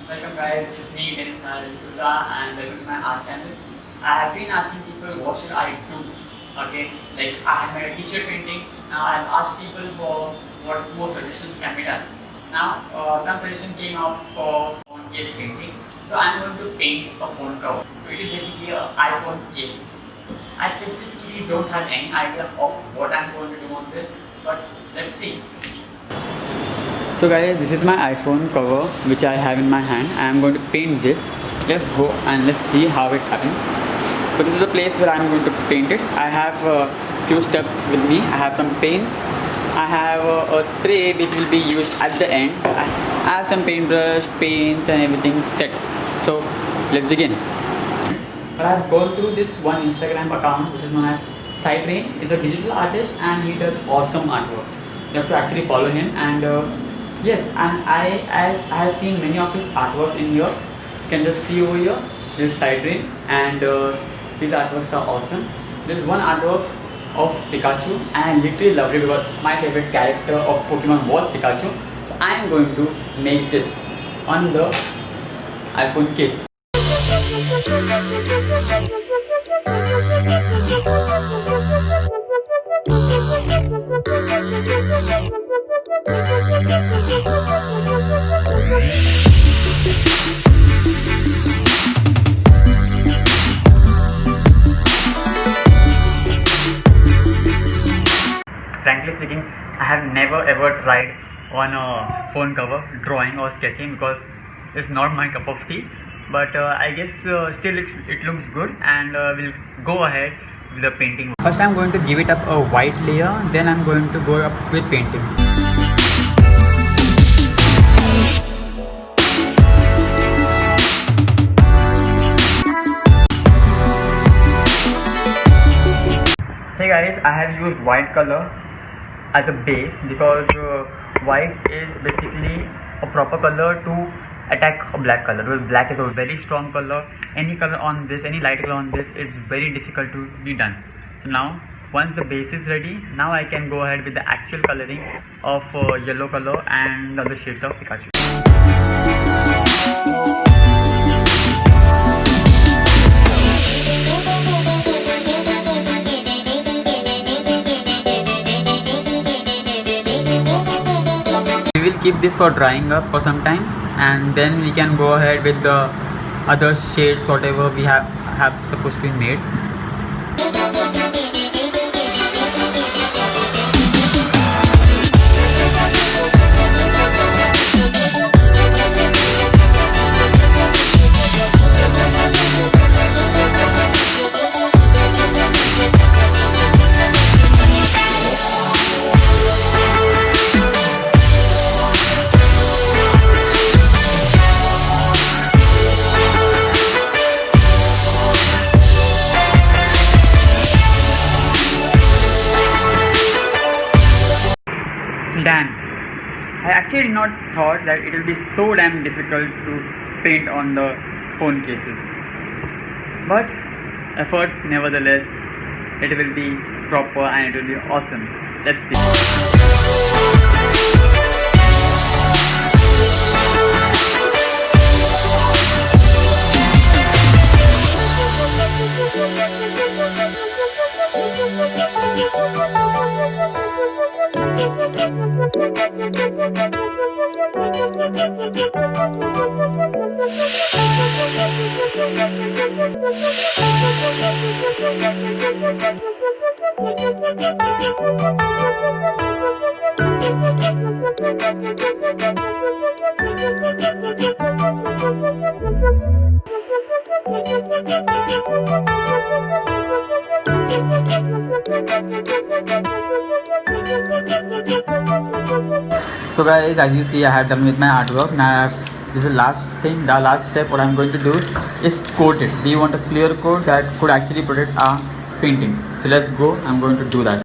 Welcome guys, this is me Dennis D'Souza and welcome to my art channel. I have been asking people what should I do. Okay, like I have made a t-shirt painting. Now I have asked people for what more suggestions can be done. Now some suggestion came out for phone case painting. So I am going to paint a phone cover. So it is basically an iPhone case. I specifically don't have any idea of what I am going to do on this, but let's see. So guys, this is my iPhone cover which I have in my hand. I am going to paint this. Let's go and let's see how it happens. So this is the place where I am going to paint it. I have a few steps with me. I have some paints. I have a spray which will be used at the end. I have some paintbrush, paints and everything set. So let's begin. But I have gone through this one Instagram account which is known as Sightrain. He's a digital artist and he does awesome artworks. You have to actually follow him and yes, and I have seen many of his artworks in here. You can just see over here. This is Sightrain and his artworks are awesome. There is one artwork of Pikachu and I literally loved it because my favorite character of Pokemon was Pikachu. So I am going to make this on the iPhone case. Frankly speaking, I have never ever tried on a phone cover drawing or sketching because it's not my cup of tea. But I guess still it looks good and we'll go ahead with the painting. First I'm going to give it up a white layer, then I'm going to go up with painting. Hey guys, I have used white color as a base because white is basically a proper color to attack a black color because black is a very strong color. Any color on this, any light color on this is very difficult to be done. So now once the base is ready, now I can go ahead with the actual coloring of yellow color and other shades of Pikachu. We will keep this for drying up for some time and then we can go ahead with the other shades whatever we have supposed to be made. Damn, I actually did not thought that it will be so damn difficult to paint on the phone cases. But efforts nevertheless, it will be proper and it will be awesome. Let's see. So guys, as you see, I have done with my artwork. Now this is the last thing, the last step. What I'm going to do is coat it. We want a clear coat that could actually protect our painting. So let's go. I'm going to do that.